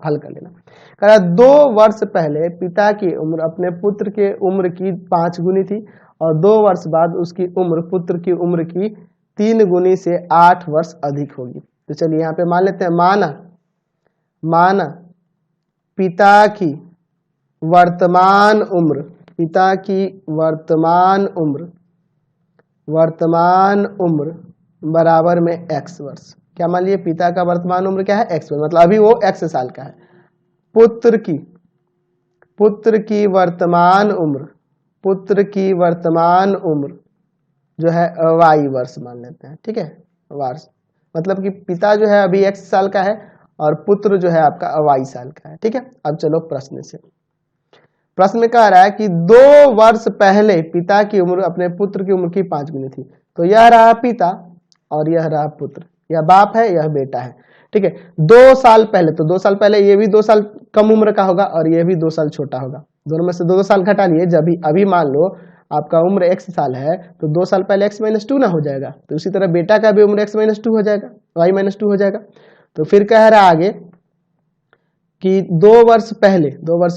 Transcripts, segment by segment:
हल कर लेना। कह रहा 2 वर्ष पहले पिता की उम्र अपने पुत्र के उम्र की 5 गुनी थी और 2 वर्ष बाद उसकी उम्र पुत्र की उम्र की 3 गुनी से 8 वर्ष अधिक होगी। तो चलिए यहाँ पे मान लेते हैं, माना पिता की वर्तमान उम्र, पिता की वर्तमान उम्र बराबर में x वर्ष। क्या मान लिए, पिता का वर्तमान उम्र क्या है, x वर्ष, मतलब अभी वो x साल का है। पुत्र की वर्तमान उम्र जो है y वर्ष मान लेते हैं, ठीक है, वर्ष, मतलब कि पिता जो है अभी x साल का है और पुत्र जो है आपका y साल का है, ठीक है। अब चलो प्रश्न में कह रहा है कि 2 वर्ष पहले पिता की उम्र अपने पुत्र की उम्र की 5 गुनी थी। तो यह रहा पिता और यह रहा पुत्र, यह बाप है यह बेटा है, ठीक है। 2 साल पहले, तो 2 साल पहले ये भी 2 साल कम उम्र का होगा और ये भी 2 साल छोटा होगा, दोनों में से 2 साल घटा लिए। जब अभी मान लो आपका उम्र x साल है तो 2 साल पहले x - 2 ना हो जाएगा, तो इसी तरह बेटा का भी उम्र x - 2 हो जाएगा, y - 2 हो जाएगा। तो फिर कह रहा आगे कि 2 वर्ष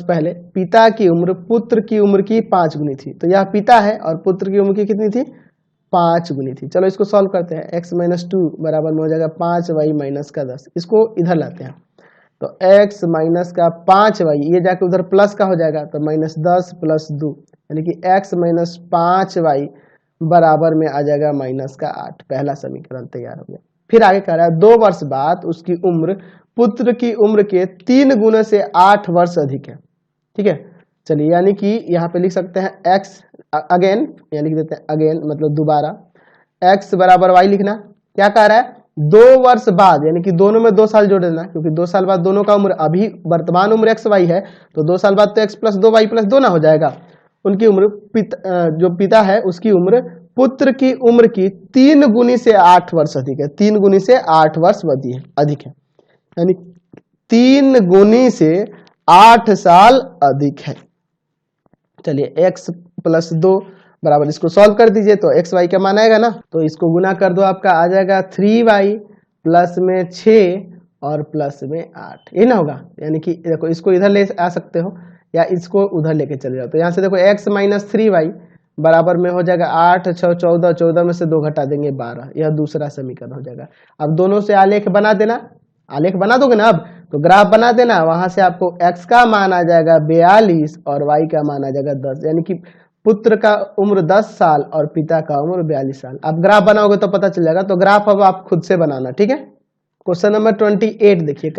पहले पिता की उम्र पुत्र की उम्र की 5 गुनी थी। तो यह पिता है और पुत्र की उम्र की कितनी थी, 5 गुनी थी। चलो इसको सॉल्व करते हैं। x - 2 बराबर में हो जाएगा 5y - का 10, इसको इधर लाते हैं। तो x माइनस का 5y, ये जाके उधर प्लस का हो जाएगा, तो -10 + 2 यानी कि x - 5y बराबर में आ जाएगा -8। पहला समीकरण तैयार हो गया। फिर आगे कह रहा है 2 वर्ष बाद उसकी उम्र पुत्र की उम्र के 3 गुने से 8 वर्ष अधिक है, ठीक है। चलिए यानी कि यहाँ पे लिख सकते हैं x अगेन, या लिख देते हैं अगेन मतलब दोबारा, x बराबर y लिखना। क्या कह रहा है, 2 वर्ष बाद, यानी कि दोनों में 2 साल जोड़ देना, क्योंकि 2 साल बाद दोनों का उम्र, अभी वर्तमान उम्र x y है तो 2 साल बाद तो x + 2 y + 2 ना हो जाएगा। उनकी उम्र जो पिता है उसकी उम्र पुत्र की उम्र की 3 गुनी से 8 वर्ष अधिक है, 3 गुनी से 8 वर्ष अधिक है, यानी 3 गुनी से 8 साल अधिक है। चलिए x + 2 बराबर, इसको सॉल्व कर दीजिए तो x y का मान आएगा ना, तो इसको गुना कर दो, आपका आ जाएगा 3y प्लस में 6 और प्लस में 8, ये ना होगा। यानी कि देखो इसको इधर ले आ सकते हो या इसको उधर लेके चले जाओ। तो यहाँ से देखो x - 3y बराबर में हो जाएगा 8 6 14, 14 में से 2 घटा देंगे 12, यह दूसरा समीकरण हो जाएगा। अब दोनों से आलेख बना देना, आलेख बना दोगे ना, अब तो ग्राफ बना देना, वहां से आपको x का मान आ जाएगा 42 और y का मान आ जाएगा 10, यानी कि पुत्र का उम्र 10 साल और पिता का उम्र 42 साल। अब ग्राफ बनाओगे तो पता चल जाएगा। तो ग्राफ अब आप खुद से बनाना, ठीक है। क्वेश्चन नंबर 28 देखिए।